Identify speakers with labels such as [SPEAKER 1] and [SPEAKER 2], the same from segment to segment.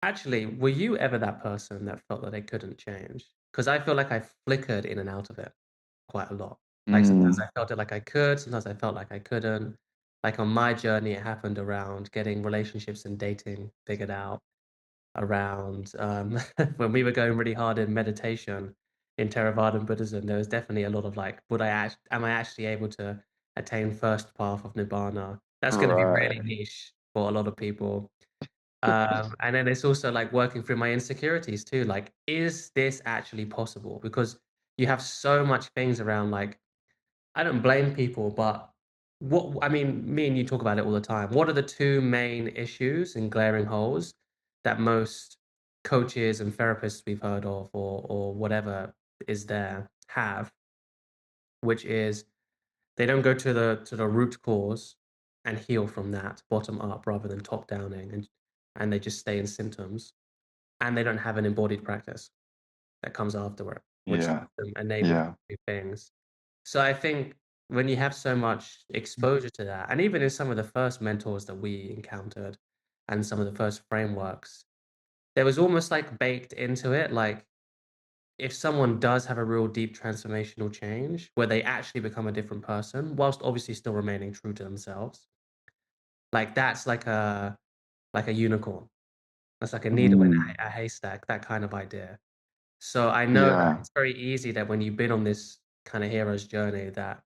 [SPEAKER 1] Actually, were you ever that person that felt that they couldn't change? Because I feel like I flickered in and out of it quite a lot. Like, sometimes
[SPEAKER 2] Mm.
[SPEAKER 1] I felt it like I could, sometimes I felt like I couldn't. Like, on my journey, it happened around getting relationships and dating figured out, around, when we were going really hard in meditation in Theravada Buddhism. There was definitely a lot of, like, am I actually able to attain first path of nibbana? That's gonna be really
[SPEAKER 2] Right.
[SPEAKER 1] niche for a lot of people. And then it's also like working through my insecurities too. Like, is this actually possible? Because you have so much things around, like, I don't blame people, but I mean, me and you talk about it all the time. What are the two main issues and glaring holes that most coaches and therapists we've heard of, or whatever is there, have, which is they don't go to the root cause and heal from that bottom up rather than top downing, and they just stay in symptoms, and they don't have an embodied practice that comes afterward, which
[SPEAKER 2] Yeah.
[SPEAKER 1] lets them enable them
[SPEAKER 2] Yeah.
[SPEAKER 1] to do things. So I think when you have so much exposure to that, and even in some of the first mentors that we encountered and some of the first frameworks, there was almost like baked into it, like, if someone does have a real deep transformational change where they actually become a different person, whilst obviously still remaining true to themselves, like, that's like a unicorn. That's like a needle in
[SPEAKER 2] Mm.
[SPEAKER 1] a haystack, that kind of idea. So I know that
[SPEAKER 2] Yeah.
[SPEAKER 1] it's very easy that when you've been on this kind of hero's journey that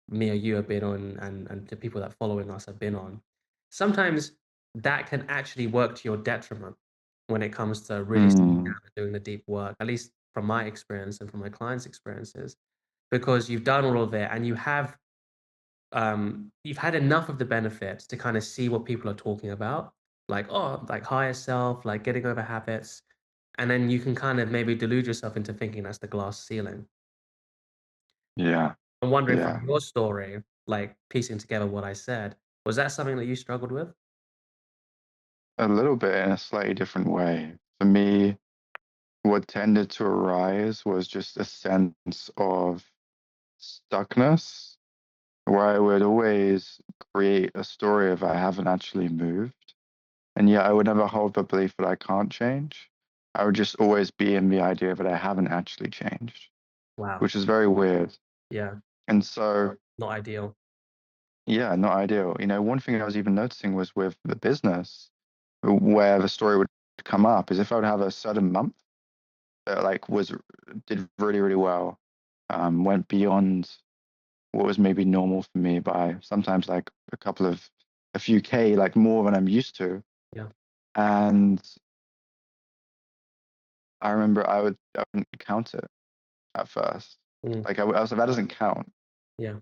[SPEAKER 1] me or you have been on, and the people that following us have been on, sometimes that can actually work to your detriment when it comes to really sitting
[SPEAKER 2] Mm.
[SPEAKER 1] down and doing the deep work, at least from my experience and from my clients' experiences, because you've done all of it and you've had enough of the benefits to kind of see what people are talking about, like, oh, like higher self, like getting over habits, and then you can kind of maybe delude yourself into thinking that's the glass ceiling.
[SPEAKER 2] Yeah.
[SPEAKER 1] I'm wondering from
[SPEAKER 2] Yeah.
[SPEAKER 1] your story, like piecing together what I said, was that something that you struggled with?
[SPEAKER 2] A little bit in a slightly different way. For me, what tended to arise was just a sense of stuckness where I would always create a story of I haven't actually moved. And yet I would never hold the belief that I can't change. I would just always be in the idea that I haven't actually changed,
[SPEAKER 1] Wow.
[SPEAKER 2] which is very weird.
[SPEAKER 1] Yeah,
[SPEAKER 2] And so,
[SPEAKER 1] not ideal.
[SPEAKER 2] yeah, not ideal. One thing I was even noticing was with the business, where the story would come up is if I would have a certain month that like was did really, really well, went beyond what was maybe normal for me by sometimes like a few K, like more than I'm used to.
[SPEAKER 1] Yeah.
[SPEAKER 2] And I remember I wouldn't count it at first.
[SPEAKER 1] Mm,
[SPEAKER 2] Like I was like, that doesn't count
[SPEAKER 1] yeah.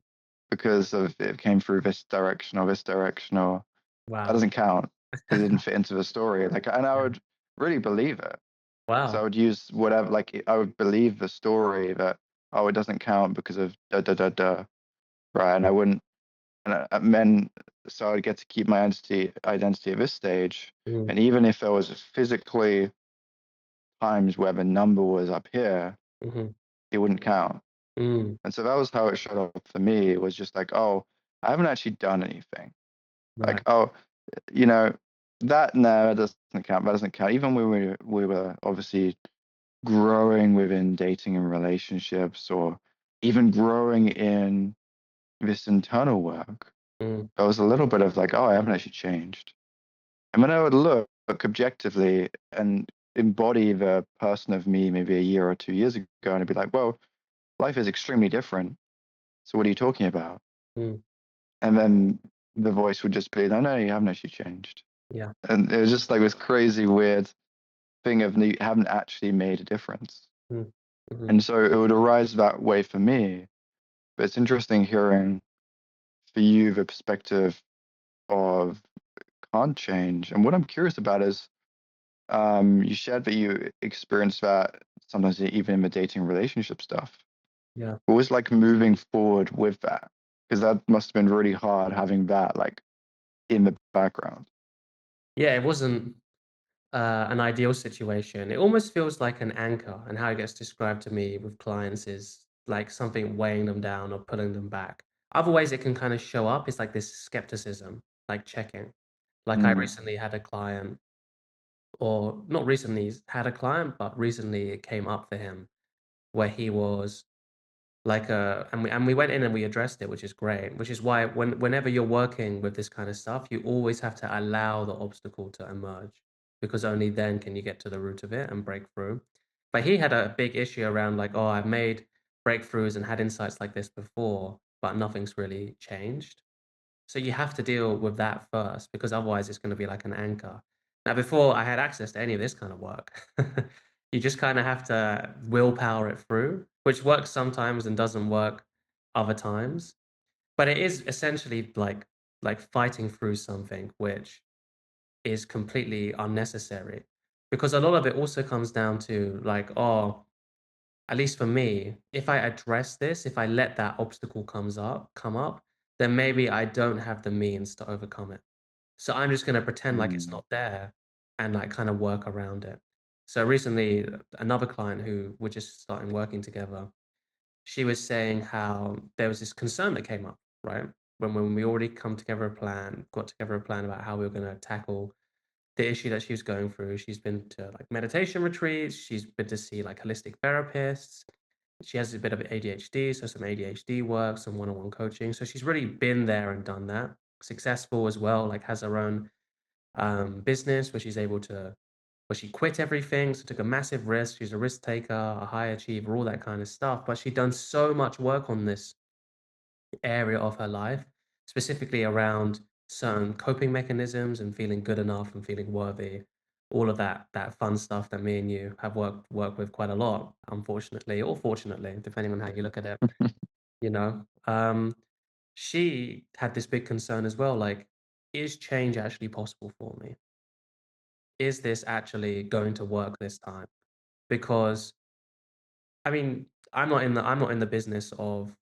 [SPEAKER 2] because of it came through this direction, or that
[SPEAKER 1] Wow.
[SPEAKER 2] doesn't count because it didn't fit into the story. Like, and I
[SPEAKER 1] Yeah.
[SPEAKER 2] would really believe it. So I
[SPEAKER 1] Wow.
[SPEAKER 2] would use whatever, like I would believe the story that, oh, it doesn't count because of da da da da, right? And I wouldn't, and then so I'd get to keep my identity at this stage.
[SPEAKER 1] Mm,
[SPEAKER 2] And even if there was physically times where the number was up here,
[SPEAKER 1] mhm,
[SPEAKER 2] it wouldn't count.
[SPEAKER 1] mm,
[SPEAKER 2] And so that was how it showed up for me. It was just like, oh, I haven't actually done anything. Like,
[SPEAKER 1] right.
[SPEAKER 2] oh, you know, that no, that doesn't count. That doesn't count. Even when we were obviously growing within dating and relationships, or even growing in this internal work,
[SPEAKER 1] Mm,
[SPEAKER 2] there was a little bit of like, oh, I haven't actually changed. And when I would look objectively and embody the person of me maybe a year or 2 years ago, and I'd be like, well, life is extremely different. So what are you talking about?
[SPEAKER 1] mm,
[SPEAKER 2] And then the voice would just be, no, no, you haven't actually changed.
[SPEAKER 1] yeah.
[SPEAKER 2] And it was just like this crazy, weird thing of you haven't actually made a difference.
[SPEAKER 1] Mm, mhm.
[SPEAKER 2] And so it would arise that way for me. But it's interesting hearing for you the perspective of can't change. And what I'm curious about is you shared that you experienced that sometimes even in the dating relationship stuff.
[SPEAKER 1] Yeah.
[SPEAKER 2] What was like moving forward with that? Because that must have been really hard having that like in the background.
[SPEAKER 1] Yeah, it wasn't an ideal situation. It almost feels like an anchor, and how it gets described to me with clients is like something weighing them down or pulling them back. Other ways it can kind of show up is like this skepticism, like checking. Like, I
[SPEAKER 2] Mm.
[SPEAKER 1] recently had a client. or not recently he's had a client, but recently it came up for him where he was like, and we went in and we addressed it, which is great, which is why whenever you're working with this kind of stuff, you always have to allow the obstacle to emerge, because only then can you get to the root of it and break through. But he had a big issue around like, "Oh, I've made breakthroughs and had insights like this before, but nothing's really changed." So you have to deal with that first, because otherwise it's gonna be like an anchor. Now, before I had access to any of this kind of work, you just kinda have to willpower it through, which works sometimes and doesn't work other times. But it is essentially like fighting through something which is completely unnecessary. Because a lot of it also comes down to like, oh, at least for me, if I address this, if I let that obstacle come up, then maybe I don't have the means to overcome it. So I'm just gonna pretend like it's
[SPEAKER 2] Mm,
[SPEAKER 1] not there and like kind of work around it. So recently, another client who we're just starting working together, she was saying how there was this concern that came up, right? When we already got together a plan about how we were gonna tackle the issue that she was going through. She's been to like meditation retreats, she's been to see like holistic therapists. She has a bit of ADHD, so some ADHD work, some one-on-one coaching. So she's really been there and done that. Successful as well, like has her own business where she's able to, where she quit everything, so took a massive risk. She's a risk taker, a high achiever, all that kind of stuff. But she'd done so much work on this area of her life, specifically around certain coping mechanisms and feeling good enough and feeling worthy, all of that fun stuff that me and you have worked with quite a lot, unfortunately or fortunately, depending on how you look at it. You know, she had this big concern as well, like, is change actually possible for me? Is this actually going to work this time? Because I mean, I'm not in the business of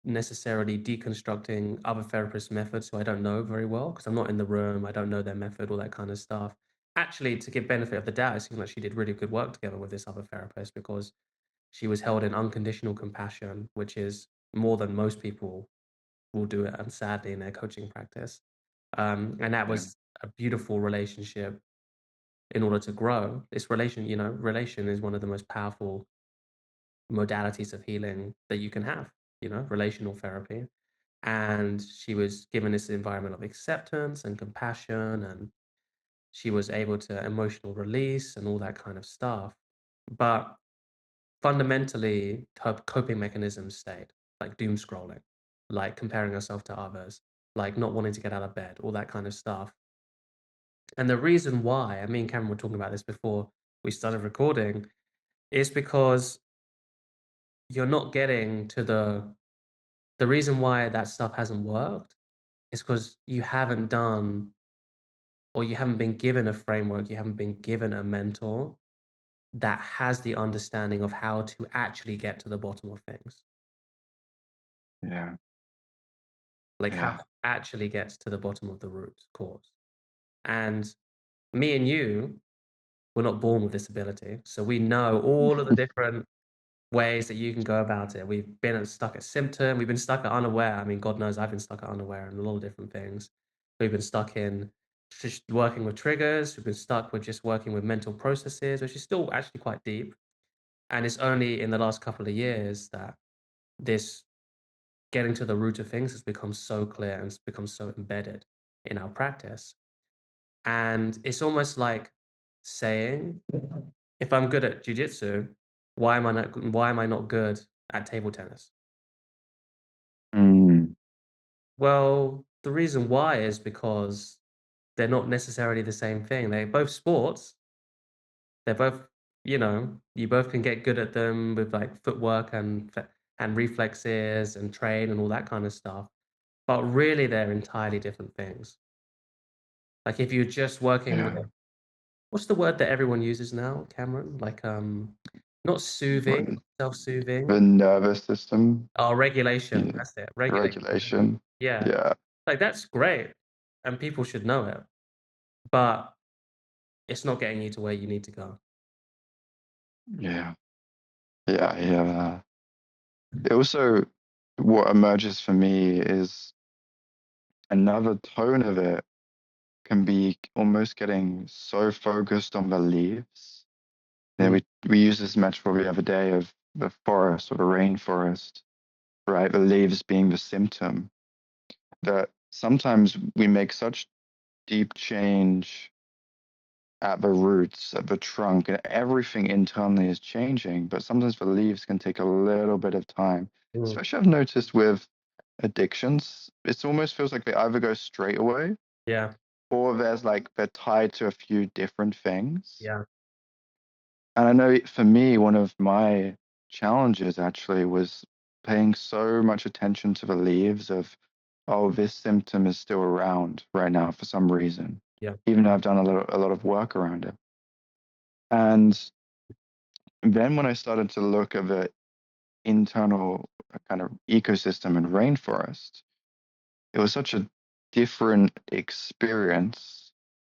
[SPEAKER 1] necessarily deconstructing other therapists' methods who I don't know very well, because I'm not in the room, I don't know their method, all that kind of stuff. Actually, to give benefit of the doubt, it seems like she did really good work together with this other therapist, because she was held in unconditional compassion, which is more than most people will do it, and sadly, in their coaching practice. And that
[SPEAKER 2] yeah,
[SPEAKER 1] was a beautiful relationship in order to grow. This relation, relation is one of the most powerful modalities of healing that you can have, relational therapy. And she was given this environment of acceptance and compassion, and she was able to emotional release and all that kind of stuff. But fundamentally, her coping mechanisms stayed, like doom scrolling, like comparing herself to others, like not wanting to get out of bed, all that kind of stuff. And the reason why, and me and Cameron were talking about this before we started recording, is because you're not getting to the reason why that stuff hasn't worked is because you haven't done, or you haven't been given a framework, you haven't been given a mentor that has the understanding of how to actually get to the bottom of things.
[SPEAKER 2] yeah,
[SPEAKER 1] Like how
[SPEAKER 2] yeah.
[SPEAKER 1] to actually gets to the bottom of the root cause. And me and you were not born with this ability. So we know all of the different ways that you can go about it. We've been stuck at symptom, we've been stuck at unaware. I mean, God knows I've been stuck at unaware and a lot of different things. We've been stuck in just working with triggers, we've been stuck with just working with mental processes, which is still actually quite deep. And it's only in the last couple of years that this getting to the root of things has become so clear and it's become so embedded in our practice. And it's almost like saying, if I'm good at jujitsu, why am I not good at table tennis?
[SPEAKER 2] Mm,
[SPEAKER 1] Well, the reason why is because they're not necessarily the same thing. They're both sports. They're both, you both can get good at them with like footwork and reflexes and train and all that kind of stuff. But really, they're entirely different things. Like if you're just working
[SPEAKER 2] yeah.
[SPEAKER 1] with, what's the word that everyone uses now, Cameron? Like not
[SPEAKER 2] What,
[SPEAKER 1] soothing,
[SPEAKER 2] the
[SPEAKER 1] self-soothing.
[SPEAKER 2] nervous system,
[SPEAKER 1] Oh, regulation.
[SPEAKER 2] yeah,
[SPEAKER 1] That's it. Regulation.
[SPEAKER 2] regulation.
[SPEAKER 1] Yeah.
[SPEAKER 2] Yeah,
[SPEAKER 1] Like that's great. And people should know it. But it's not getting you to where you need to go.
[SPEAKER 2] yeah, yeah, yeah. It also, what emerges for me is another tone of it can be almost getting so focused on the leaves. You know,
[SPEAKER 1] Mm,
[SPEAKER 2] we use this metaphor the other day of the forest or the rainforest, right? The leaves being the symptom, that sometimes we make such deep change at the roots, at the trunk, and everything internally is changing. But sometimes the leaves can take a little bit of time.
[SPEAKER 1] mm,
[SPEAKER 2] Especially I've noticed with addictions, it almost feels like they either go straight away
[SPEAKER 1] yeah,
[SPEAKER 2] or there's like they're tied to a few different things.
[SPEAKER 1] yeah.
[SPEAKER 2] And I know for me, one of my challenges actually was paying so much attention to the leaves of, oh, this symptom is still around right now for some reason,
[SPEAKER 1] Yeah.
[SPEAKER 2] even though I've done a lot of work around it. And then when I started to look at the internal kind of ecosystem and rainforest, it was such a different experience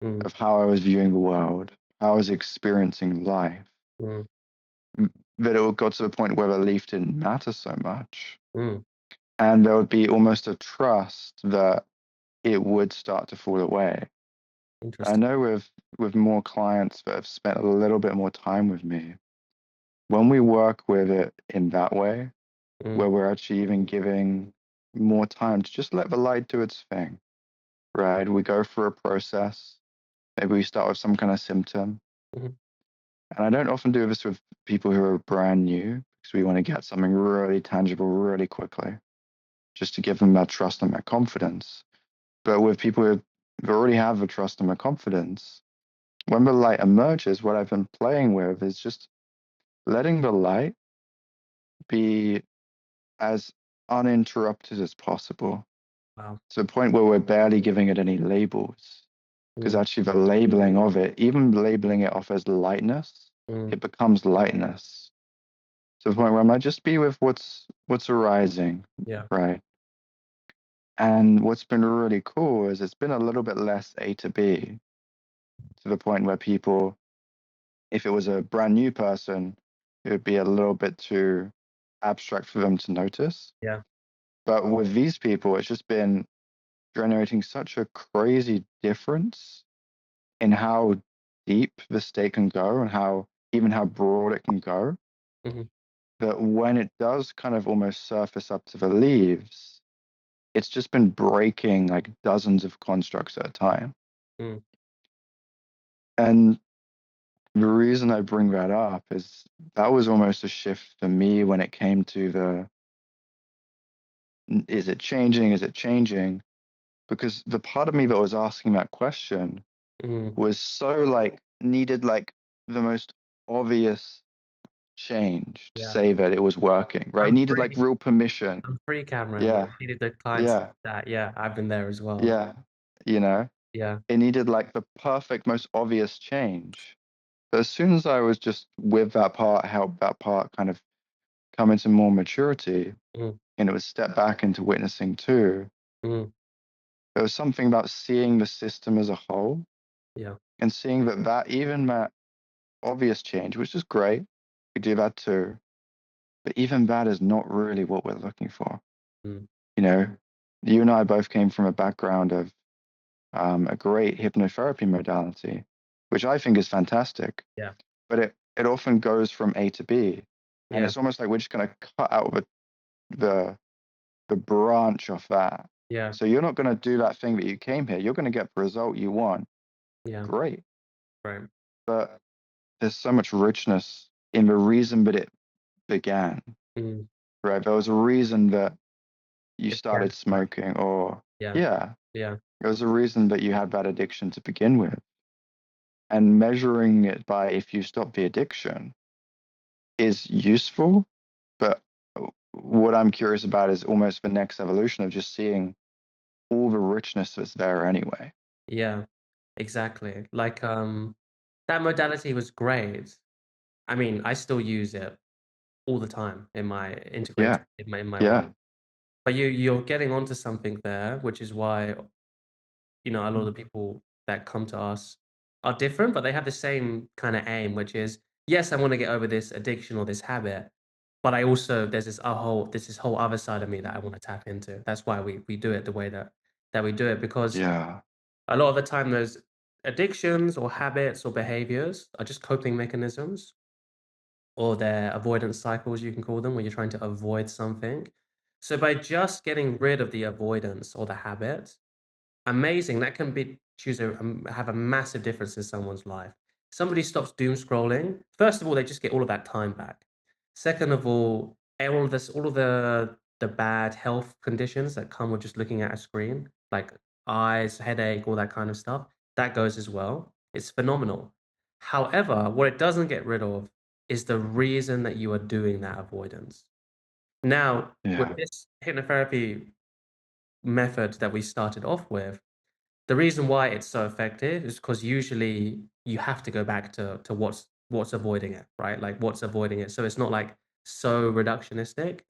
[SPEAKER 1] Mm,
[SPEAKER 2] of how I was viewing the world, how I was experiencing life,
[SPEAKER 1] mm,
[SPEAKER 2] that it got to the point where the leaf didn't matter so much.
[SPEAKER 1] mm.
[SPEAKER 2] And there would be almost a trust that it would start to fall away. I
[SPEAKER 1] Interesting.
[SPEAKER 2] know with more clients that have spent a little bit more time with me, when we work with it in that way,
[SPEAKER 1] Mm,
[SPEAKER 2] where we're actually even giving more time to just let the light do its thing, right? We go through a process. Maybe we start with some kind of symptom.
[SPEAKER 1] mhm.
[SPEAKER 2] And I don't often do this with people who are brand new because we want to get something really tangible really quickly, just to give them that trust and that confidence. But with people who already have the trust and the confidence, when the light emerges, what I've been playing with is just letting the light be as uninterrupted as possible,
[SPEAKER 1] Wow.
[SPEAKER 2] to the point where we're barely giving it any labels. Because
[SPEAKER 1] Mm,
[SPEAKER 2] actually, the labeling of it, even labeling it off as lightness,
[SPEAKER 1] mm,
[SPEAKER 2] it becomes lightness to the point where I might just be with what's arising,
[SPEAKER 1] yeah,
[SPEAKER 2] right? And what's been really cool is it's been a little bit less A to B, to the point where people, if it was a brand new person, it would be a little bit too abstract for them to notice.
[SPEAKER 1] yeah.
[SPEAKER 2] But with these people, it's just been generating such a crazy difference in how deep the state can go and how even how broad it can go,
[SPEAKER 1] Mhm,
[SPEAKER 2] that when it does kind of almost surface up to the leaves, it's just been breaking like dozens of constructs at a time.
[SPEAKER 1] mm,
[SPEAKER 2] And the reason I bring that up is that was almost a shift for me when it came to the, is it changing? Is it changing? Because the part of me that was asking that question
[SPEAKER 1] mm.
[SPEAKER 2] was so like needed like the most obvious change to
[SPEAKER 1] Yeah.
[SPEAKER 2] say that it was working, right? It
[SPEAKER 1] I'm
[SPEAKER 2] needed like
[SPEAKER 1] free.
[SPEAKER 2] real permission.
[SPEAKER 1] I'm free, Cameron.
[SPEAKER 2] Yeah,
[SPEAKER 1] Needed the clients
[SPEAKER 2] yeah,
[SPEAKER 1] that. Yeah, I've been there as well.
[SPEAKER 2] yeah. You know,
[SPEAKER 1] Yeah.
[SPEAKER 2] it needed like the perfect, most obvious change. But as soon as I was just with that part, help that part kind of come into more maturity,
[SPEAKER 1] Mm,
[SPEAKER 2] and it was step back into witnessing too,
[SPEAKER 1] mm,
[SPEAKER 2] there was something about seeing the system as a whole
[SPEAKER 1] yeah.
[SPEAKER 2] and seeing that even that obvious change, which is great, we do that too. But even that is not really what we're looking for.
[SPEAKER 1] Mm,
[SPEAKER 2] You know, you and I both came from a background of a great hypnotherapy modality, which I think is fantastic.
[SPEAKER 1] yeah.
[SPEAKER 2] But it often goes from A to B, and
[SPEAKER 1] Yeah.
[SPEAKER 2] it's almost like we're just going to cut out the the branch of that.
[SPEAKER 1] Yeah.
[SPEAKER 2] So you're not going to do that thing that you came here. You're going to get the result you want.
[SPEAKER 1] Yeah.
[SPEAKER 2] Great,
[SPEAKER 1] Right.
[SPEAKER 2] but there's so much richness in the reason that it began.
[SPEAKER 1] Mm.
[SPEAKER 2] Right, there was a reason that you
[SPEAKER 1] It began
[SPEAKER 2] started
[SPEAKER 1] to work.
[SPEAKER 2] smoking, or
[SPEAKER 1] Yeah.
[SPEAKER 2] yeah,
[SPEAKER 1] Yeah.
[SPEAKER 2] there was a reason that you had that addiction to begin with. And measuring it by if you stop the addiction is useful, but what I'm curious about is almost the next evolution of just seeing all the richness that's there anyway.
[SPEAKER 1] Yeah. Exactly. Like, that modality was great. I mean, I still use it all the time in my integrated
[SPEAKER 2] Yeah,
[SPEAKER 1] in my work.
[SPEAKER 2] yeah,
[SPEAKER 1] But you're getting onto something there, which is why, a lot of the people that come to us are different, but they have the same kind of aim, which is, yes, I want to get over this addiction or this habit, but I also there's this whole other side of me that I want to tap into. That's why we do it the way that we do it because
[SPEAKER 2] yeah.
[SPEAKER 1] A lot of the time, those addictions or habits or behaviors are just coping mechanisms, or they're avoidance cycles, you can call them, where you're trying to avoid something. So by just getting rid of the avoidance or the habit, amazing, that can be have a massive difference in someone's life. Somebody stops doom scrolling, first of all, they just get all of that time back. Second of all, all of the bad health conditions that come with just looking at a screen, like eyes, headache, all that kind of stuff, that goes as well. It's phenomenal. However, what it doesn't get rid of is the reason that you are doing that avoidance. Now, with
[SPEAKER 2] Yeah,
[SPEAKER 1] this hypnotherapy method that we started off with, the reason why it's so effective is because usually you have to go back to what's avoiding it, right? Like what's avoiding it. So it's not like so reductionistic.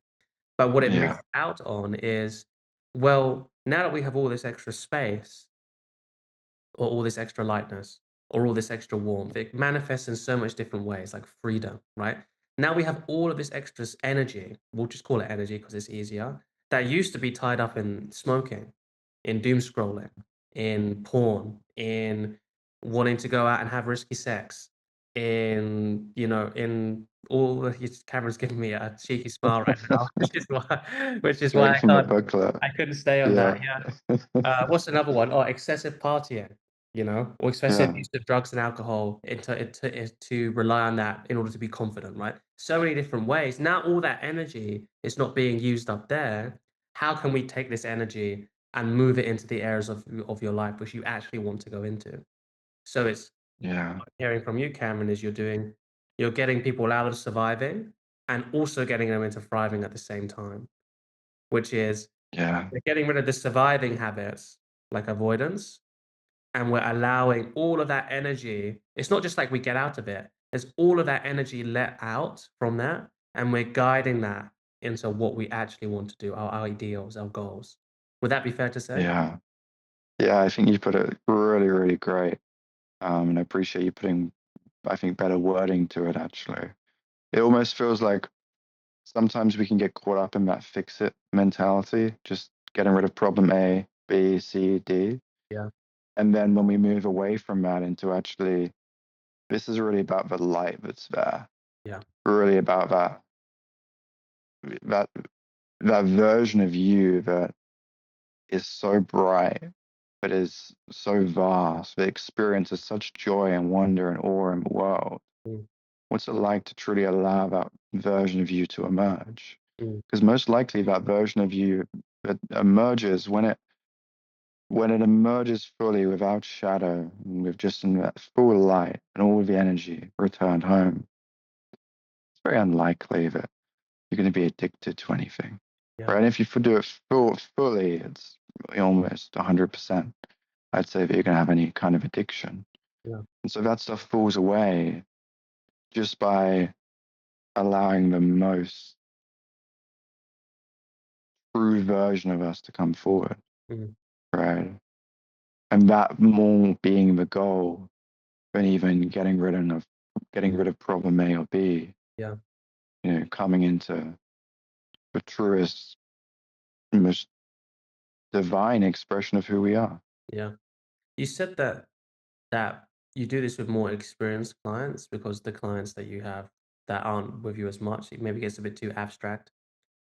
[SPEAKER 1] But what it
[SPEAKER 2] yeah,
[SPEAKER 1] missed out on is, well, now that we have all this extra space, or all this extra lightness, or all this extra warmth, it manifests in so much different ways, like freedom, right? Now we have all of this extra energy. We'll just call it energy because it's easier. That used to be tied up in smoking, in doom scrolling, in porn, in wanting to go out and have risky sex, in in all the Cameron's giving me a cheeky smile right now, which is why
[SPEAKER 2] straight from the booklet.
[SPEAKER 1] I couldn't stay on that.
[SPEAKER 2] Yeah,
[SPEAKER 1] Yeah. What's another one? Oh, excessive partying, or excessive
[SPEAKER 2] yeah,
[SPEAKER 1] use of drugs and alcohol to rely on that in order to be confident, right? So many different ways. Now all that energy is not being used up there. How can we take this energy and move it into the areas of your life which you actually want to go into? So it's
[SPEAKER 2] yeah,
[SPEAKER 1] what I'm hearing from you, Cameron, is you're getting people out of surviving and also getting them into thriving at the same time, which is
[SPEAKER 2] yeah,
[SPEAKER 1] we're getting rid of the surviving habits like avoidance, and we're allowing all of that energy. It's not just like we get out of it, there's all of that energy let out from that, and we're guiding that into what we actually want to do, our ideals, our goals. Would that be fair to say?
[SPEAKER 2] yeah. Yeah, I think you put it really, really great. And I appreciate you putting, I think, better wording to it, actually. It almost feels like sometimes we can get caught up in that fix it mentality, just getting rid of problem A, B, C, D.
[SPEAKER 1] Yeah,
[SPEAKER 2] And then when we move away from that into actually, this is really about the light that's there,
[SPEAKER 1] yeah,
[SPEAKER 2] really about that that version of you that is so bright, but is so vast, that experiences such joy and wonder and awe in the world.
[SPEAKER 1] mm,
[SPEAKER 2] What's it like to truly allow that version of you to emerge?
[SPEAKER 1] mm,
[SPEAKER 2] Because most likely that version of you that emerges when it emerges fully without shadow and with just in that full light and all of the energy returned home, it's very unlikely that you're going to be addicted to anything.
[SPEAKER 1] yeah,
[SPEAKER 2] Right? And if you do it fully, it's almost 100%. I'd say that you're going to have any kind of addiction.
[SPEAKER 1] yeah,
[SPEAKER 2] And so that stuff falls away just by allowing the most true version of us to come forward,
[SPEAKER 1] mm,
[SPEAKER 2] right? And that more being the goal than even getting rid of problem A or B,
[SPEAKER 1] yeah,
[SPEAKER 2] coming into the truest, most divine expression of who we are.
[SPEAKER 1] yeah. You said that you do this with more experienced clients because the clients that you have that aren't with you as much, it maybe gets a bit too abstract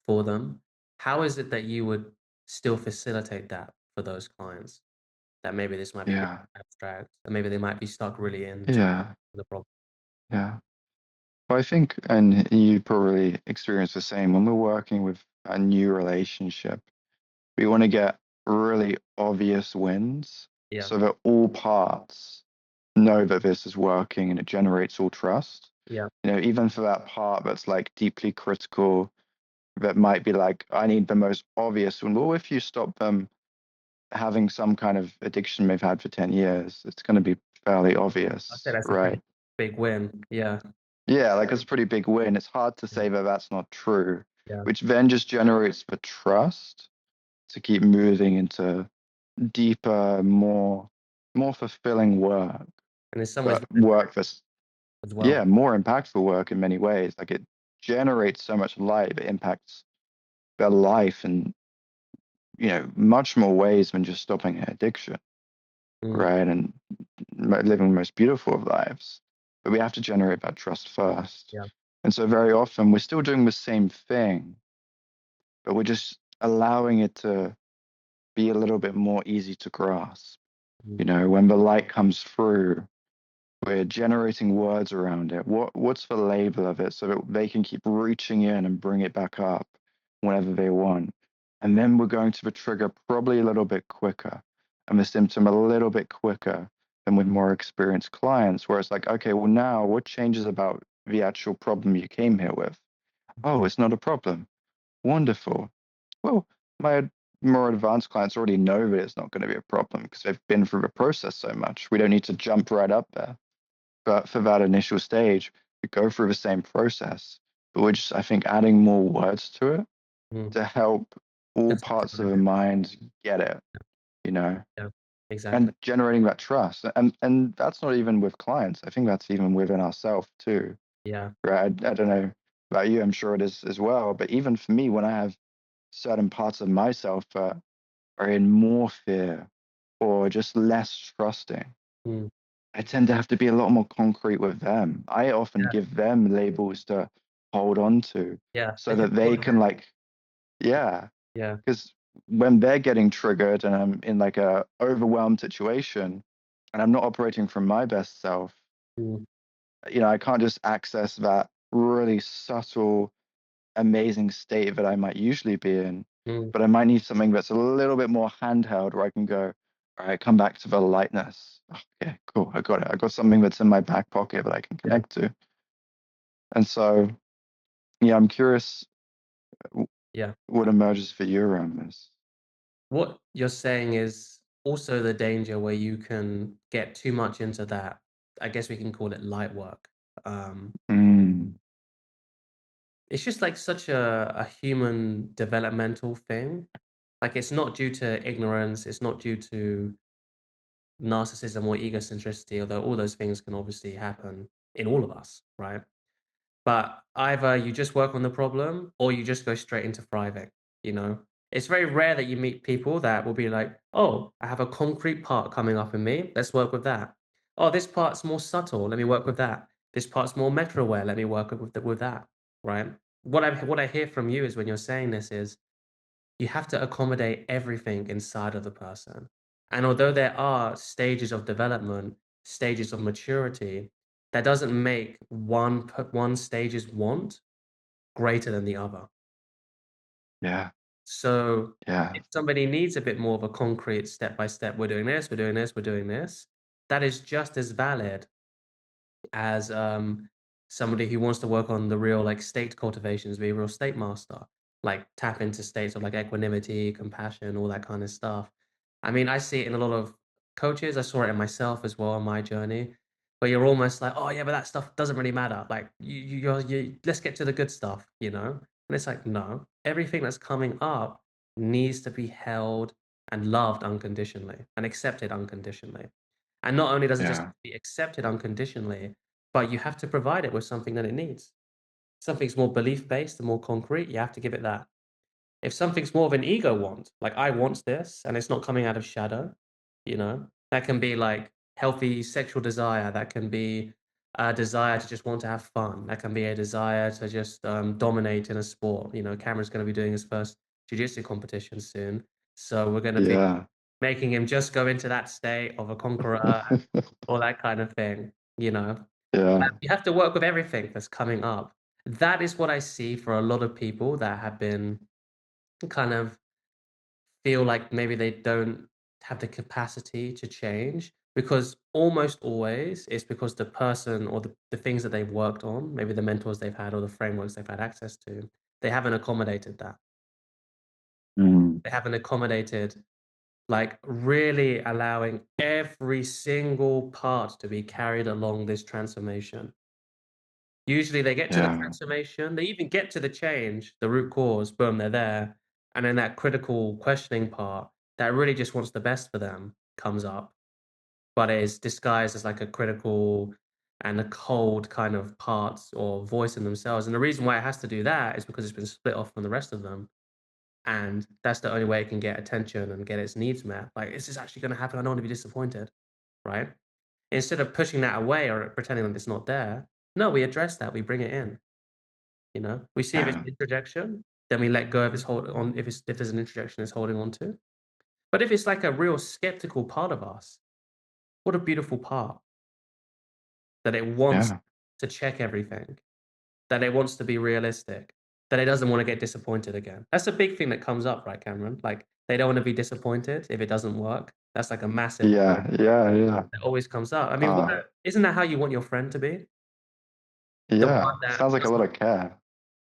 [SPEAKER 1] for them. How is it that you would still facilitate that for those clients? That maybe this might be a bit
[SPEAKER 2] Yeah,
[SPEAKER 1] abstract, and maybe they might be stuck really into
[SPEAKER 2] yeah,
[SPEAKER 1] the problem.
[SPEAKER 2] yeah. Well, I think, and you probably experience the same when we're working with a new relationship, we want to get really obvious wins
[SPEAKER 1] Yeah,
[SPEAKER 2] so that all parts know that this is working and it generates all trust.
[SPEAKER 1] yeah.
[SPEAKER 2] Even for that part that's like deeply critical, that might be like, I need the most obvious one. Well, if you stop them having some kind of addiction they've had for 10 years, it's going to be fairly
[SPEAKER 1] I say
[SPEAKER 2] obvious,
[SPEAKER 1] that's a pretty
[SPEAKER 2] right?
[SPEAKER 1] big win. Yeah,
[SPEAKER 2] Yeah, like it's a pretty big win. It's hard to
[SPEAKER 1] yeah,
[SPEAKER 2] say that that's not true,
[SPEAKER 1] yeah.
[SPEAKER 2] which then just generates the trust to keep moving into deeper, more fulfilling work,
[SPEAKER 1] And in some ways,
[SPEAKER 2] but work that's,
[SPEAKER 1] as well.
[SPEAKER 2] yeah, more impactful work in many ways. Like it generates so much light, it impacts their life in, much more ways than just stopping an addiction.
[SPEAKER 1] Mm,
[SPEAKER 2] right? And living the most beautiful of lives. But we have to generate that trust first.
[SPEAKER 1] yeah.
[SPEAKER 2] And so very often we're still doing the same thing, but we're just allowing it to be a little bit more easy to grasp.
[SPEAKER 1] Mm,
[SPEAKER 2] You know, when the light comes through, we're generating words around it. What's the label of it so that they can keep reaching in and bring it back up whenever they want. And then we're going to the trigger probably a little bit quicker and the symptom a little bit quicker than with more experienced clients, where it's like, okay, well, now what changes about the actual problem you came here with? Oh,
[SPEAKER 1] mm,
[SPEAKER 2] it's not a problem. Wonderful. Well, my more advanced clients already know that it's not going to be a problem because they've been through the process so much. We don't need to jump right up there. But for that initial stage, we go through the same process, but we're just, I think, adding more words to it
[SPEAKER 1] mm.
[SPEAKER 2] to help all
[SPEAKER 1] That's
[SPEAKER 2] parts
[SPEAKER 1] exactly
[SPEAKER 2] of
[SPEAKER 1] what
[SPEAKER 2] the
[SPEAKER 1] I do.
[SPEAKER 2] mind get it, you know,
[SPEAKER 1] Yeah, exactly.
[SPEAKER 2] and generating that trust. And that's not even with clients. I think that's even within ourselves too,
[SPEAKER 1] Yeah.
[SPEAKER 2] right? I don't know about you. I'm sure it is as well. But even for me, when I have certain parts of myself that are in more fear or just less trusting,
[SPEAKER 1] Mm,
[SPEAKER 2] I tend to have to be a lot more concrete with them. I often
[SPEAKER 1] yeah.
[SPEAKER 2] give them labels to hold on to
[SPEAKER 1] Yeah.
[SPEAKER 2] so
[SPEAKER 1] They can
[SPEAKER 2] that they
[SPEAKER 1] hold it.
[SPEAKER 2] can like, yeah,
[SPEAKER 1] Yeah.
[SPEAKER 2] because when they're getting triggered and I'm in like a overwhelmed situation and I'm not operating from my best self,
[SPEAKER 1] Mm,
[SPEAKER 2] you know, I can't just access that really subtle, amazing state that I might usually be in,
[SPEAKER 1] mm.
[SPEAKER 2] but I might need something that's a little bit more handheld where I can go, all right, come back to the lightness. Oh, okay, cool. I got it. I got something that's in my back pocket that I can
[SPEAKER 1] Yeah.
[SPEAKER 2] connect to. And so, yeah, I'm curious
[SPEAKER 1] Yeah.
[SPEAKER 2] what emerges for you around this.
[SPEAKER 1] What you're saying is also the danger where you can get too much into that. I guess we can call it light work. Um,
[SPEAKER 2] Mm,
[SPEAKER 1] it's just like such a human developmental thing. Like it's not due to ignorance, it's not due to narcissism or egocentricity, although all those things can obviously happen in all of us, right? But either you just work on the problem or you just go straight into thriving, you know? It's very rare that you meet people that will be like, "Oh, I have a concrete part coming up in me. Let's work with that. Oh, this part's more subtle. Let me work with that. This part's more metro aware. Let me work with that." Right? What I hear from you is when you're saying this is you have to accommodate everything inside of the person. And although there are stages of development, stages of maturity, that doesn't make one stage's want greater than the other.
[SPEAKER 2] yeah,
[SPEAKER 1] So
[SPEAKER 2] yeah,
[SPEAKER 1] if somebody needs a bit more of a concrete step by step, we're doing this, we're doing this, we're doing this, that is just as valid as somebody who wants to work on the real like state cultivations, be a real state master, like tap into states of like equanimity, compassion, all that kind of stuff. I mean, I see it in a lot of coaches. I saw it in myself as well on my journey, where you're almost like, oh yeah, but that stuff doesn't really matter. Like let's get to the good stuff, you know? And it's like, no, everything that's coming up needs to be held and loved unconditionally and accepted unconditionally. And not only does it just
[SPEAKER 2] yeah,
[SPEAKER 1] be accepted unconditionally, but you have to provide it with something that it needs. Something's more belief based and more concrete, you have to give it that. If something's more of an ego want, like I want this and it's not coming out of shadow, you know, that can be like healthy sexual desire, that can be a desire to just want to have fun, that can be a desire to just dominate in a sport. You know, Cameron's going to be doing his first jiu-jitsu competition soon. So we're going to be
[SPEAKER 2] yeah,
[SPEAKER 1] making him just go into that state of a conqueror, all that kind of thing, you know?
[SPEAKER 2] yeah,
[SPEAKER 1] You have to work with everything that's coming up. That is what I see for a lot of people that have been kind of feel like maybe they don't have the capacity to change because almost always it's because the person or the things that they've worked on, maybe the mentors they've had or the frameworks they've had access to, they haven't accommodated that.
[SPEAKER 2] mm,
[SPEAKER 1] They haven't accommodated like really allowing every single part to be carried along this transformation. Usually they get to the
[SPEAKER 2] yeah,
[SPEAKER 1] transformation, they even get to the change, the root cause, boom, they're there. And then that critical questioning part that really just wants the best for them comes up, but it is disguised as like a critical and a cold kind of part or voice in themselves. And the reason why it has to do that is because it's been split off from the rest of them. and that's the only way it can get attention and get its needs met. Like, "Is this actually gonna happen? I don't wanna be disappointed," right? Instead of pushing that away or pretending that it's not there, no, we address that, we bring it in, you know? We see if it's
[SPEAKER 2] Yeah.
[SPEAKER 1] introjection, then we let go if it's hold on if there's an introjection it's holding on to. But if it's like a real skeptical part of us, what a beautiful part that it wants
[SPEAKER 2] Yeah.
[SPEAKER 1] to check everything, that it wants to be realistic, that it doesn't wanna get disappointed again. That's a big thing that comes up, right, Cameron? Like, they don't wanna be disappointed if it doesn't work. That's like a massive one
[SPEAKER 2] Yeah. Yeah. Yeah.
[SPEAKER 1] that always comes up. I mean,
[SPEAKER 2] Ah,
[SPEAKER 1] isn't that how you want your friend to be? The one
[SPEAKER 2] yeah.
[SPEAKER 1] that
[SPEAKER 2] Sounds like a lot
[SPEAKER 1] doesn't
[SPEAKER 2] of care.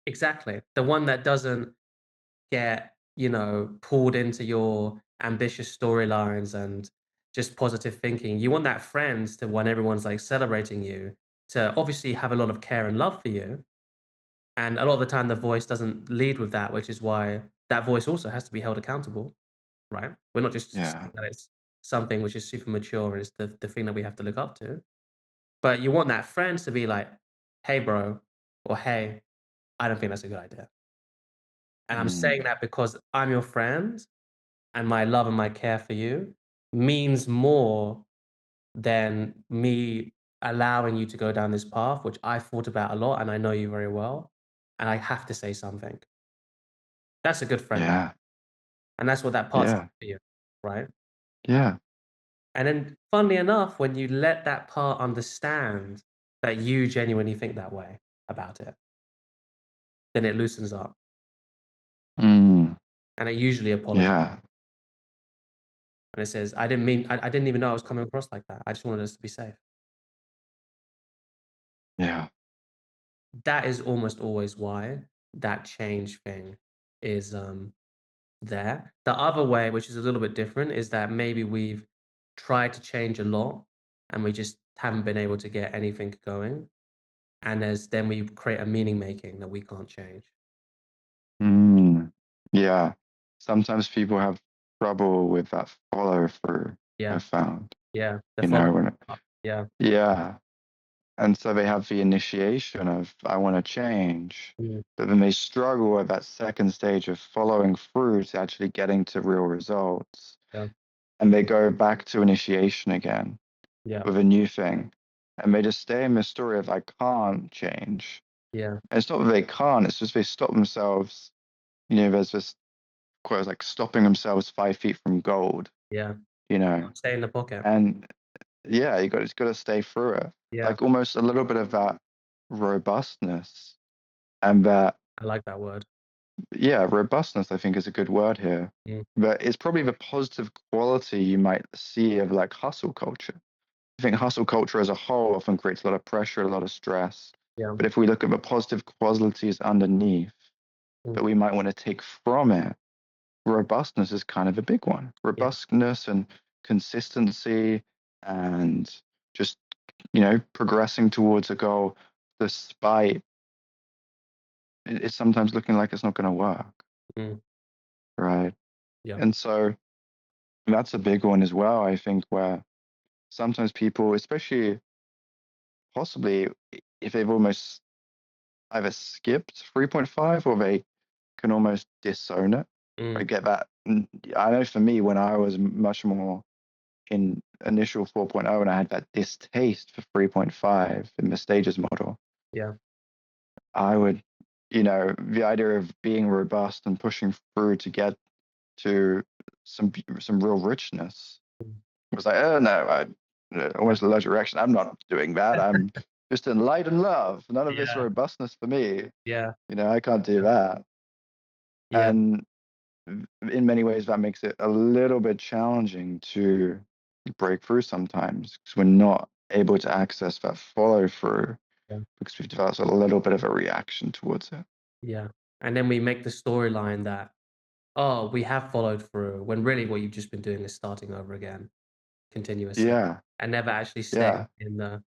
[SPEAKER 1] exactly. The one that doesn't get, pulled into your ambitious storylines and just positive thinking. You want that friend to, when everyone's, like, celebrating you, to obviously have a lot of care and love for you, and a lot of the time the voice doesn't lead with that, which is why that voice also has to be held accountable, right? We're not just
[SPEAKER 2] Yeah.
[SPEAKER 1] saying that it's something which is super mature and it's the thing that we have to look up to, but you want that friend to be like, "Hey, bro," or "Hey, I don't think that's a good idea." And I'm saying
[SPEAKER 2] Mm,
[SPEAKER 1] that because I'm your friend and my love and my care for you means more than me allowing you to go down this path, which I thought about a lot and I know you very well, and I have to say something. That's a good friend,
[SPEAKER 2] yeah.
[SPEAKER 1] and that's what that part's like
[SPEAKER 2] Yeah.
[SPEAKER 1] for you, right?
[SPEAKER 2] Yeah.
[SPEAKER 1] And then, funnily enough, when you let that part understand that you genuinely think that way about it, then it loosens up,
[SPEAKER 2] Mm,
[SPEAKER 1] and it usually apologizes,
[SPEAKER 2] yeah.
[SPEAKER 1] and it says, I didn't even know I was coming across like that. I just wanted us to be safe."
[SPEAKER 2] Yeah.
[SPEAKER 1] That is almost always why that change thing is, there. The other way, which is a little bit different, is that maybe we've tried to change a lot and we just haven't been able to get anything going. And then we create a meaning making that we can't change.
[SPEAKER 2] Mm, yeah. Sometimes people have trouble with that follow through, I
[SPEAKER 1] Yeah,
[SPEAKER 2] found,
[SPEAKER 1] yeah. The
[SPEAKER 2] you
[SPEAKER 1] follow
[SPEAKER 2] know, when it,
[SPEAKER 1] up. Yeah.
[SPEAKER 2] yeah. And so they have the initiation of, I want to change,
[SPEAKER 1] Mm,
[SPEAKER 2] but then they struggle at that second stage of following through to actually getting to real results.
[SPEAKER 1] yeah,
[SPEAKER 2] And they go back to initiation again
[SPEAKER 1] yeah,
[SPEAKER 2] with a new thing. And they just stay in the story of, I can't change.
[SPEAKER 1] yeah,
[SPEAKER 2] And it's not that they can't, it's just they stop themselves. You know, there's this quote like stopping themselves 5 feet from gold,
[SPEAKER 1] yeah.
[SPEAKER 2] you know.
[SPEAKER 1] Stay in the pocket.
[SPEAKER 2] And yeah, it's got to stay through it.
[SPEAKER 1] Yeah,
[SPEAKER 2] Like almost a little bit of that robustness and that,
[SPEAKER 1] I like that word.
[SPEAKER 2] yeah, robustness, I think is a good word here.
[SPEAKER 1] Mm,
[SPEAKER 2] But it's probably the positive quality you might see of like hustle culture. I think hustle culture as a whole often creates a lot of pressure, a lot of stress.
[SPEAKER 1] yeah,
[SPEAKER 2] But if we look at the positive qualities underneath
[SPEAKER 1] mm,
[SPEAKER 2] that we might want to take from it, robustness is kind of a big one.
[SPEAKER 1] yeah,
[SPEAKER 2] Robustness and consistency and just, progressing towards a goal despite it's sometimes looking like it's not going to work.
[SPEAKER 1] mm,
[SPEAKER 2] Right.
[SPEAKER 1] yeah,
[SPEAKER 2] And so that's a big one as well, I think, where sometimes people, especially possibly if they've almost either skipped 3.5 or they can almost disown it. I
[SPEAKER 1] mm,
[SPEAKER 2] get that. I know for me, when I was much more in initial 4.0 and I had that distaste for 3.5 in the stages model,
[SPEAKER 1] yeah,
[SPEAKER 2] I would, the idea of being robust and pushing through to get to some real richness
[SPEAKER 1] mm,
[SPEAKER 2] was like, oh no, almost a low direction. I'm not doing that. I'm just in light and love. None of this
[SPEAKER 1] yeah,
[SPEAKER 2] robustness for me.
[SPEAKER 1] yeah,
[SPEAKER 2] I can't do that.
[SPEAKER 1] yeah,
[SPEAKER 2] And in many ways, that makes it a little bit challenging to break through sometimes because we're not able to access that follow through
[SPEAKER 1] yeah,
[SPEAKER 2] because we've developed a little bit of a reaction towards it.
[SPEAKER 1] yeah. And then we make the storyline that, oh, we have followed through, when really what you've just been doing is starting over again continuously
[SPEAKER 2] Yeah,
[SPEAKER 1] and never actually staying
[SPEAKER 2] yeah,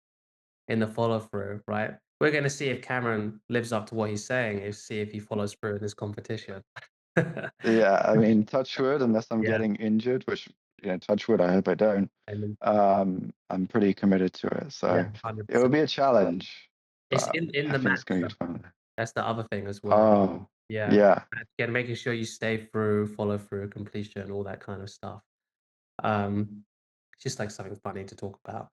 [SPEAKER 1] in the follow through, right? We're gonna see if Cameron lives up to what he's saying, is see if he follows through in this competition.
[SPEAKER 2] yeah. I mean, touch wood, unless I'm
[SPEAKER 1] Yeah,
[SPEAKER 2] getting injured, which touch wood, I hope I don't.
[SPEAKER 1] and then
[SPEAKER 2] I'm pretty committed to it,
[SPEAKER 1] yeah,
[SPEAKER 2] so it will
[SPEAKER 1] 100%.
[SPEAKER 2] be a challenge,
[SPEAKER 1] It's
[SPEAKER 2] but
[SPEAKER 1] in
[SPEAKER 2] I
[SPEAKER 1] the
[SPEAKER 2] think it's
[SPEAKER 1] match
[SPEAKER 2] going
[SPEAKER 1] though.
[SPEAKER 2] to be fun.
[SPEAKER 1] That's the other thing as well.
[SPEAKER 2] Oh.
[SPEAKER 1] Yeah.
[SPEAKER 2] Yeah.
[SPEAKER 1] Again, making sure you stay through, follow through, completion, all that kind of stuff. It's just like something funny to talk about.